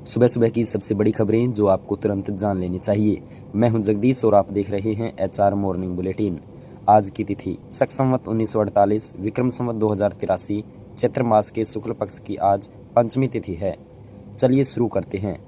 सुबह सुबह की सबसे बड़ी खबरें जो आपको तुरंत जान लेनी चाहिए। मैं हूं जगदीश और आप देख रहे हैं HR मॉर्निंग बुलेटिन। आज की तिथि शक संवत 1948, विक्रम संवत 2083, चैत्र मास के शुक्ल पक्ष की आज पंचमी तिथि है। चलिए शुरू करते हैं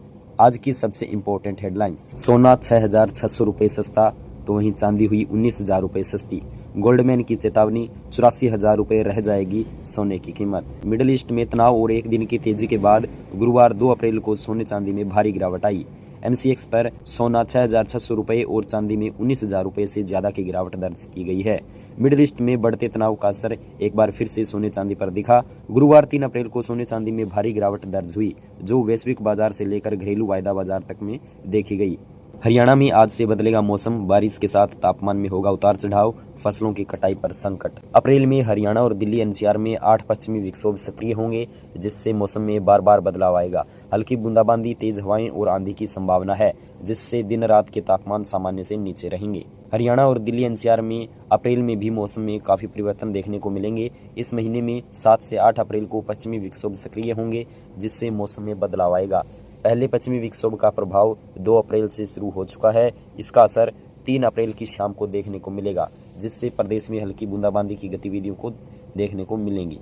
आज की सबसे इम्पोर्टेंट हेडलाइंस। सोना 6,600 रुपये सस्ता तो वहीं चांदी हुई 19,000 रुपये सस्ती। गोल्डमैन की चेतावनी, 84,000 रुपये रह जाएगी सोने की कीमत। मिडिल ईस्ट में तनाव और एक दिन की तेजी के बाद गुरुवार 2 अप्रैल को सोने चांदी में भारी गिरावट आई। MCX पर सोना 6,600 रुपये और चांदी में 19,000 रुपये से ज्यादा की गिरावट दर्ज की गई है। मिडिल ईस्ट में बढ़ते तनाव का असर एक बार फिर से सोने चांदी पर दिखा। गुरुवार 3 अप्रैल को सोने चांदी में भारी गिरावट दर्ज हुई, जो वैश्विक बाजार से लेकर घरेलू वायदा बाजार तक में देखी गई। हरियाणा में आज से बदलेगा मौसम, बारिश के साथ तापमान में होगा उतार चढ़ाव, फसलों की कटाई पर संकट। अप्रैल में हरियाणा और दिल्ली NCR में 8 पश्चिमी विक्षोभ सक्रिय होंगे, जिससे मौसम में बार बार बदलाव आएगा। हल्की बूंदाबांदी, तेज हवाएं और आंधी की संभावना है, जिससे दिन रात के तापमान सामान्य से नीचे रहेंगे। हरियाणा और दिल्ली NCR में अप्रैल में भी मौसम में काफी परिवर्तन देखने को मिलेंगे। इस महीने में 7 से 8 अप्रैल को पश्चिमी विक्षोभ सक्रिय होंगे, जिससे मौसम में बदलाव आएगा। पहले पश्चिमी विक्षोभ का प्रभाव 2 अप्रैल से शुरू हो चुका है। इसका असर 3 अप्रैल की शाम को देखने को मिलेगा, जिससे प्रदेश में हल्की बूंदाबांदी की गतिविधियों को देखने को मिलेंगी।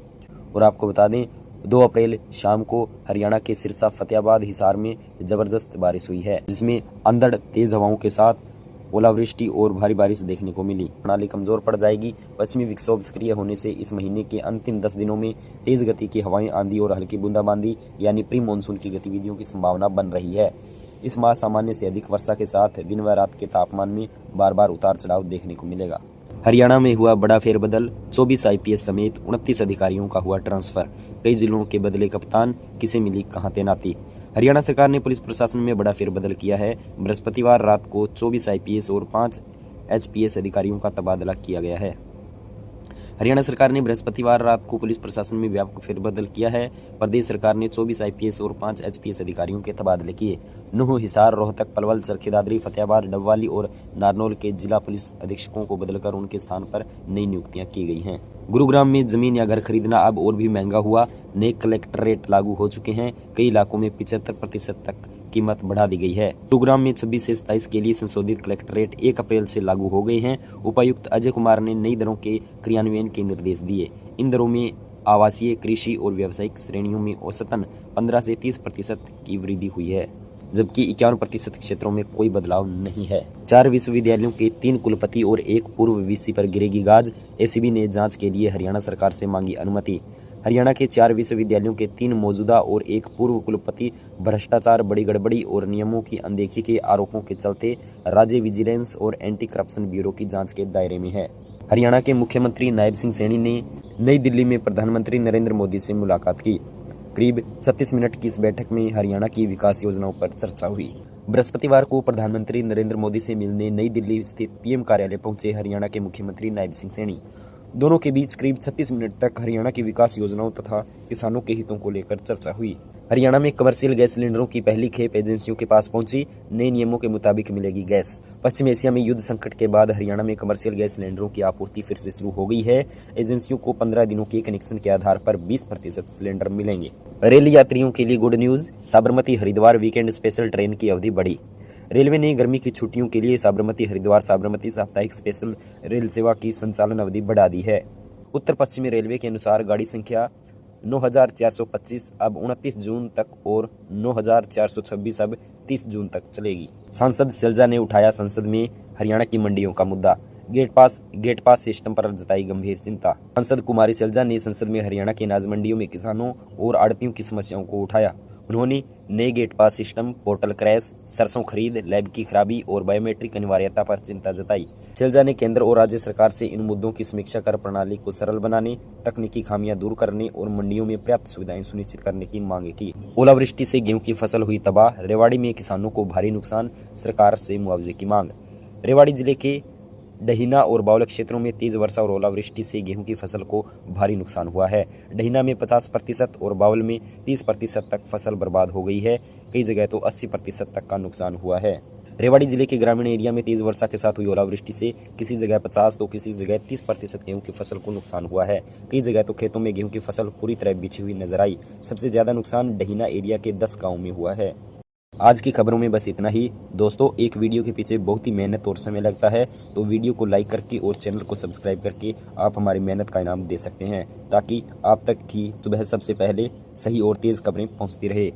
और आपको बता दें, 2 अप्रैल शाम को हरियाणा के सिरसा, फतेहाबाद, हिसार में जबरदस्त बारिश हुई है, जिसमें अंधड़ तेज हवाओं के साथ ओलावृष्टि और भारी बारिश देखने को मिली। प्रणाली कमजोर पड़ जाएगी। पश्चिमी विक्षोभ सक्रिय होने से इस महीने के अंतिम 10 दिनों में तेज गति की हवाएं, आंधी और हल्की बूंदाबांदी यानी प्री मानसून की गतिविधियों की संभावना बन रही है। इस माह सामान्य से अधिक वर्षा के साथ दिन व रात के तापमान में बार बार उतार चढ़ाव देखने को मिलेगा। हरियाणा में हुआ बड़ा फेरबदल, 24 IPS समेत 29 अधिकारियों का हुआ ट्रांसफर। कई जिलों के बदले कप्तान, किसे मिली कहां तैनाती। हरियाणा सरकार ने पुलिस प्रशासन में बड़ा फेरबदल किया है। बृहस्पतिवार रात को 24 IPS और 5 HPS अधिकारियों का तबादला किया गया है। हरियाणा सरकार ने बृहस्पतिवार रात को पुलिस प्रशासन में व्यापक फेरबदल किया है। प्रदेश सरकार ने 24 IPS और 5 HPS अधिकारियों के तबादले किए। नूंह, हिसार, रोहतक, पलवल, चरखी दादरी, फतेहाबाद, डबवाली और नारनौल के जिला पुलिस अधीक्षकों को बदलकर उनके स्थान पर नई नियुक्तियां की गई हैं। गुरुग्राम में जमीन या घर खरीदना अब और भी महंगा हुआ। नए कलेक्टरेट लागू हो चुके हैं। कई इलाकों में 75% तक कीमत बढ़ा दी गई है। गुरुग्राम में 26 से 27 के लिए संशोधित कलेक्टरेट 1 अप्रैल से लागू हो गए हैं। उपायुक्त अजय कुमार ने नई दरों के क्रियान्वयन के निर्देश दिए। इन दरों में आवासीय, कृषि और व्यावसायिक श्रेणियों में औसतन 15 से 30% की वृद्धि हुई है, जबकि 51% क्षेत्रों में कोई बदलाव नहीं है। 4 विश्वविद्यालयों के 3 कुलपति और 1 पूर्व VC पर गिरेगी गाज। ACB ने जांच के लिए हरियाणा सरकार से मांगी अनुमति। हरियाणा के 4 विश्वविद्यालयों के 3 मौजूदा और 1 पूर्व कुलपति भ्रष्टाचार, बड़ी गड़बड़ी और नियमों की अनदेखी के आरोपों के चलते राज्य विजिलेंस और एंटी करप्शन ब्यूरो की जांच के दायरे में है। हरियाणा के मुख्यमंत्री नायब सिंह सैनी ने नई दिल्ली में प्रधानमंत्री नरेंद्र मोदी से मुलाकात की। करीब 36 मिनट की इस बैठक में हरियाणा की विकास योजनाओं पर चर्चा हुई। बृहस्पतिवार को प्रधानमंत्री नरेंद्र मोदी से मिलने नई दिल्ली स्थित PM कार्यालय पहुंचे हरियाणा के मुख्यमंत्री नायब सिंह सैनी। दोनों के बीच करीब 36 मिनट तक हरियाणा की विकास योजनाओं तथा किसानों के हितों को लेकर चर्चा हुई। हरियाणा में कमर्शियल गैस सिलेंडरों की पहली खेप एजेंसियों के पास पहुंची। नए नियमों के मुताबिक मिलेगी गैस। पश्चिम एशिया में युद्ध संकट के बाद हरियाणा में कमर्शियल गैस सिलेंडरों की आपूर्ति फिर से शुरू हो गई है। एजेंसियों को 15 दिनों के कनेक्शन के आधार पर 20% सिलेंडर मिलेंगे। रेल यात्रियों के लिए good news, Sabarmati Haridwar weekend special train की अवधि बढ़ी। रेलवे ने गर्मी की छुट्टियों के लिए साबरमती हरिद्वार साबरमती साप्ताहिक स्पेशल रेल सेवा की संचालन अवधि बढ़ा दी है। उत्तर पश्चिमी रेलवे के अनुसार गाड़ी संख्या 9425 अब 29 जून तक और 9426 अब 30 जून तक चलेगी। सांसद सैलजा ने उठाया संसद में हरियाणा की मंडियों का मुद्दा। गेट पास सिस्टम पर जताई गंभीर चिंता। सांसद कुमारी सैलजा ने संसद में हरियाणा के अनाज मंडियों में किसानों और आड़तियों की समस्याओं को उठाया। उन्होंने नए गेट पास सिस्टम, पोर्टल क्रैश, सरसों खरीद, लैब की खराबी और बायोमेट्रिक अनिवार्यता पर चिंता जताई। सैलजा ने केंद्र और राज्य सरकार से इन मुद्दों की समीक्षा कर प्रणाली को सरल बनाने, तकनीकी खामियां दूर करने और मंडियों में पर्याप्त सुविधाएं सुनिश्चित करने की मांग की। ओलावृष्टि से गेहूं की फसल हुई तबाह। रेवाड़ी में किसानों को भारी नुकसान, सरकार से मुआवजे की मांग। रेवाड़ी जिले के डहीना और बावल क्षेत्रों में तेज वर्षा और ओलावृष्टि से गेहूं की फसल को भारी नुकसान हुआ है। डहीना में 50% और बावल में 30% तक फसल बर्बाद हो गई है। कई जगह तो 80% तक का नुकसान हुआ है। रेवाड़ी जिले के ग्रामीण एरिया में तेज वर्षा के साथ हुई ओलावृष्टि से किसी जगह 50 तो किसी जगह 30% गेहूं की फसल को नुकसान हुआ है। कई जगह तो खेतों में गेहूं की फसल पूरी तरह बिछी हुई नजर आई। सबसे ज्यादा नुकसान डहीना एरिया के 10 गाँव में हुआ है। आज की खबरों में बस इतना ही। दोस्तों, एक वीडियो के पीछे बहुत ही मेहनत और समय लगता है, तो वीडियो को लाइक करके और चैनल को सब्सक्राइब करके आप हमारी मेहनत का इनाम दे सकते हैं, ताकि आप तक की सुबह सबसे पहले सही और तेज़ खबरें पहुंचती रहे।